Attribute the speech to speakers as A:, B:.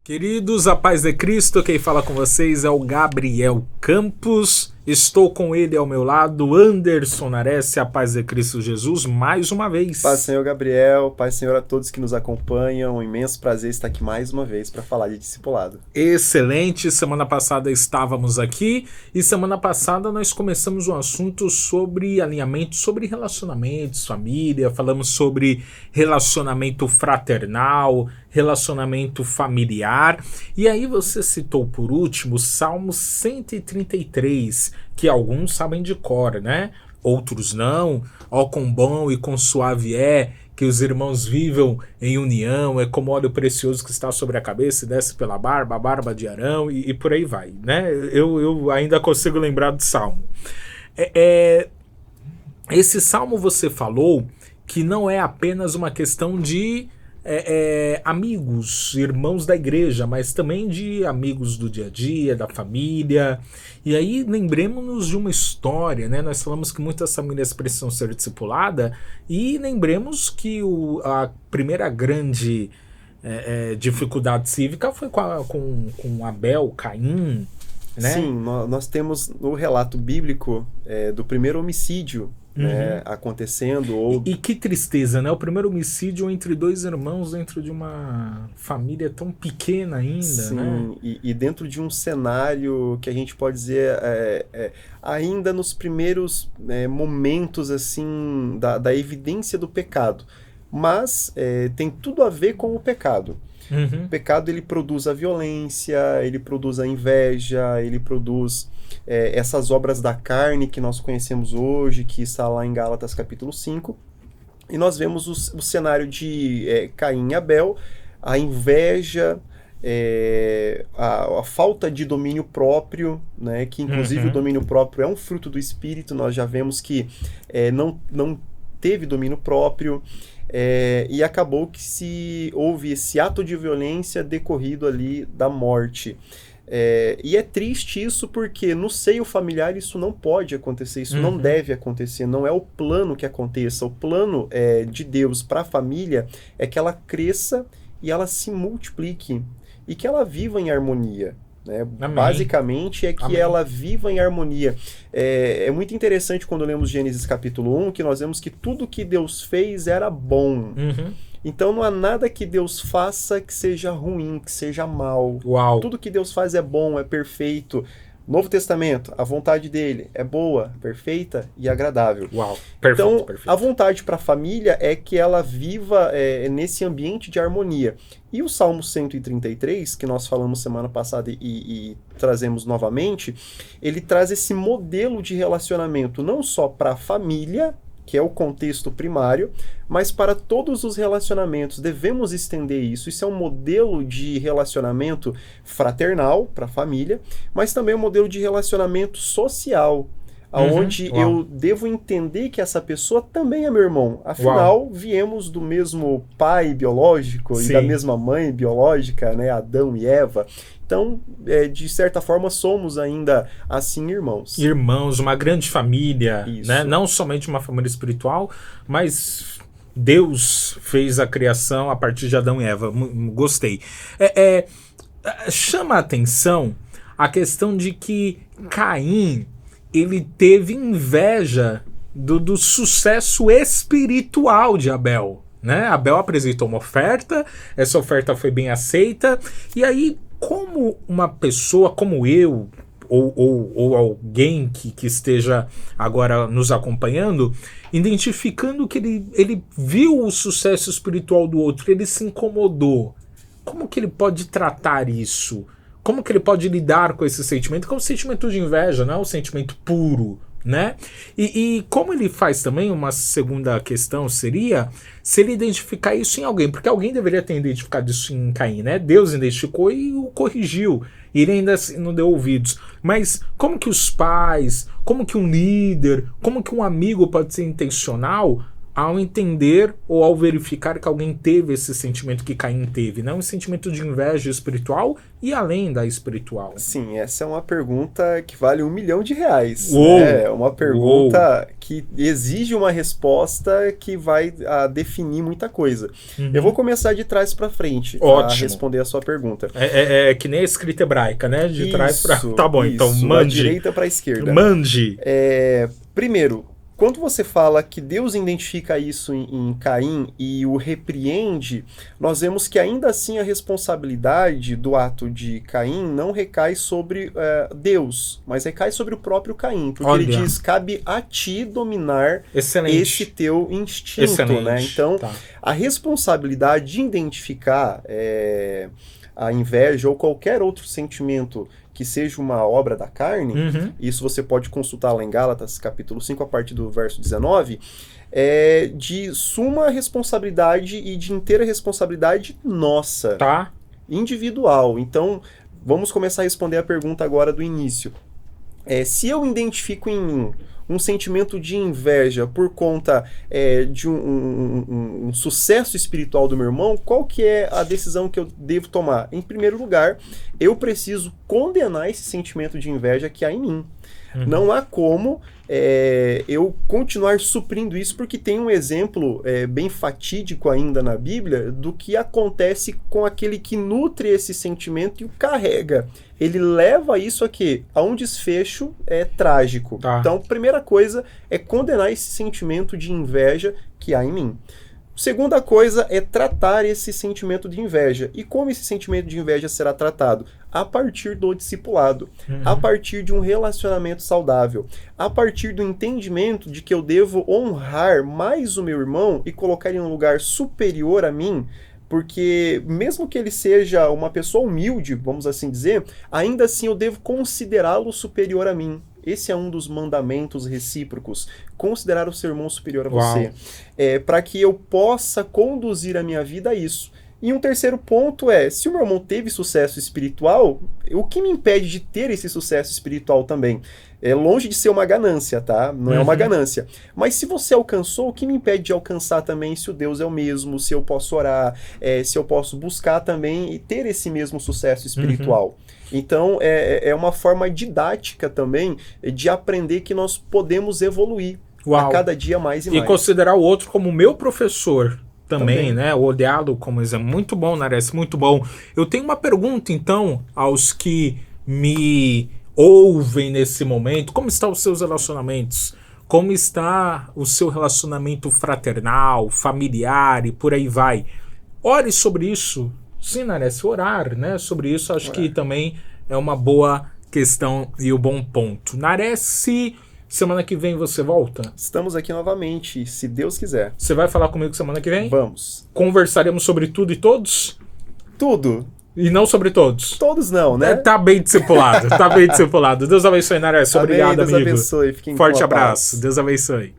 A: Queridos, a paz de Cristo, quem fala com vocês é o Gabriel Campos. Estou com ele ao meu lado, Anderson Nares, a paz de Cristo Jesus, mais uma vez.
B: Paz Senhor Gabriel, paz Senhor a todos que nos acompanham, um imenso prazer estar aqui mais uma vez para falar de discipulado.
A: Excelente, semana passada estávamos aqui e semana passada nós começamos um assunto sobre alinhamento, sobre relacionamentos, família, falamos sobre relacionamento fraternal, relacionamento familiar, e aí você citou por último o Salmo 133, que alguns sabem de cor, né? Outros não. Ó, quão bom e quão suave é que os irmãos vivam em união, é como óleo precioso que está sobre a cabeça e desce pela barba, a barba de Arão, e por aí vai, né? Eu ainda consigo lembrar do Salmo. Esse Salmo você falou que não é apenas uma questão de amigos, irmãos da igreja, mas também de amigos do dia a dia, da família. E aí lembremos-nos de uma história, né? Nós falamos que muitas famílias precisam ser discipuladas e lembremos que a primeira grande dificuldade cívica foi com Abel, Caim, né?
B: Sim, nós temos o relato bíblico do primeiro homicídio, né, acontecendo.
A: E que tristeza, né? O primeiro homicídio entre dois irmãos dentro de uma família tão pequena ainda.
B: Sim,
A: né?
B: E dentro de um cenário que a gente pode dizer ainda nos primeiros momentos assim da evidência do pecado, mas tem tudo a ver com o pecado. O pecado ele produz a violência, ele produz a inveja, ele produz essas obras da carne que nós conhecemos hoje, que está lá em Gálatas capítulo 5. E nós vemos o cenário de Caim e Abel, a inveja, a falta de domínio próprio, né, que inclusive o domínio próprio é um fruto do Espírito. Nós já vemos que não teve domínio próprio. E acabou que houve esse ato de violência decorrido ali da morte. E é triste isso porque no seio familiar isso não pode acontecer, isso não deve acontecer, não é o plano que aconteça. O plano de Deus para a família é que ela cresça e ela se multiplique e que ela viva em harmonia. Basicamente é que
A: Amém.
B: ela viva em harmonia. É muito interessante quando lemos Gênesis capítulo 1, que nós vemos que tudo que Deus fez era bom. Então não há nada que Deus faça que seja ruim, que seja mal.
A: Uau.
B: Tudo que Deus faz é bom, é perfeito. Novo Testamento, a vontade dele é boa, perfeita e agradável.
A: Uau, perfeito,
B: então,
A: perfeito.
B: A vontade para a família é que ela viva nesse ambiente de harmonia. E o Salmo 133, que nós falamos semana passada e trazemos novamente, ele traz esse modelo de relacionamento não só para a família, que é o contexto primário, mas para todos os relacionamentos. Devemos estender isso. Isso é um modelo de relacionamento fraternal para a família, mas também um modelo de relacionamento social, onde eu devo entender que essa pessoa também é meu irmão. Afinal, viemos do mesmo pai biológico e da mesma mãe biológica, né? Adão e Eva. Então, de certa forma, somos ainda assim irmãos.
A: Irmãos, uma grande família, né? Não somente uma família espiritual, mas Deus fez a criação a partir de Adão e Eva. Gostei. Chama a atenção a questão de que Caim, ele teve inveja do sucesso espiritual de Abel, né? Abel apresentou uma oferta, essa oferta foi bem aceita, e aí como uma pessoa como eu, ou alguém que esteja agora nos acompanhando, identificando que ele viu o sucesso espiritual do outro, ele se incomodou, como que ele pode tratar isso? Como que ele pode lidar com esse sentimento? Que é um sentimento de inveja, não é um sentimento puro, né? E como ele faz também, uma segunda questão seria se ele identificar isso em alguém, porque alguém deveria ter identificado isso em Caim, né? Deus identificou e o corrigiu, e ele ainda não deu ouvidos. Mas como que os pais, como que um líder, como que um amigo pode ser intencional ao entender ou ao verificar que alguém teve esse sentimento que Caim teve, né? Um sentimento de inveja espiritual e além da espiritual.
B: Sim, essa é uma pergunta que vale R$1 milhão.
A: Uou!
B: É uma pergunta que exige uma resposta que vai definir muita coisa. Eu vou começar de trás para frente a responder a sua pergunta.
A: É que nem a escrita hebraica, né? De trás para... Tá bom, então mande.
B: Da direita para a esquerda.
A: Mande.
B: Primeiro, quando você fala que Deus identifica isso em Caim e o repreende, nós vemos que ainda assim a responsabilidade do ato de Caim não recai sobre Deus, mas recai sobre o próprio Caim, porque ele diz, cabe a ti dominar esse teu instinto, né? Então, a responsabilidade de identificar a inveja ou qualquer outro sentimento que seja uma obra da carne, isso você pode consultar lá em Gálatas, capítulo 5, a partir do verso 19, é de suma responsabilidade e de inteira responsabilidade nossa, individual. Então, vamos começar a responder a pergunta agora do início. Se eu identifico em mim um sentimento de inveja por conta de um sucesso espiritual do meu irmão, qual que é a decisão que eu devo tomar? Em primeiro lugar, eu preciso condenar esse sentimento de inveja que há em mim. Não há como eu continuar suprindo isso, porque tem um exemplo bem fatídico ainda na Bíblia do que acontece com aquele que nutre esse sentimento e o carrega. Ele leva isso aqui a um desfecho trágico. Então, primeira coisa é condenar esse sentimento de inveja que há em mim. Segunda coisa é tratar esse sentimento de inveja. E como esse sentimento de inveja será tratado? A partir do discipulado, a partir de um relacionamento saudável, a partir do entendimento de que eu devo honrar mais o meu irmão e colocar ele em um lugar superior a mim, porque mesmo que ele seja uma pessoa humilde, vamos assim dizer, ainda assim eu devo considerá-lo superior a mim. Esse é um dos mandamentos recíprocos, considerar o seu irmão superior a você, para que eu possa conduzir a minha vida a isso. E um terceiro ponto se o meu irmão teve sucesso espiritual, o que me impede de ter esse sucesso espiritual também? É longe de ser uma ganância, tá? Não é uma ganância. Mas se você alcançou, o que me impede de alcançar também se o Deus é o mesmo, se eu posso orar, se eu posso buscar também e ter esse mesmo sucesso espiritual? Então, é uma forma didática também de aprender que nós podemos evoluir a cada dia mais e mais.
A: E considerar o outro como meu professor. Também, né? Olhá-lo como exemplo. Muito bom, Nares, muito bom. Eu tenho uma pergunta, então, aos que me ouvem nesse momento. Como estão os seus relacionamentos? Como está o seu relacionamento fraternal, familiar e por aí vai? Ore sobre isso. Sim, Nares, orar, né? Sobre isso, acho que também é uma boa questão e um bom ponto. Nares, semana que vem você volta?
B: Estamos aqui novamente, se Deus quiser.
A: Você vai falar comigo semana que vem?
B: Vamos.
A: Conversaremos sobre tudo e todos?
B: Tudo.
A: E não sobre todos?
B: Todos não, né?
A: Tá bem discipulado, tá bem discipulado. Deus abençoe, Nares. Obrigado,
B: Deus
A: amigo.
B: abençoe. Fiquem
A: Forte
B: com a
A: abraço.
B: paz.
A: Deus abençoe.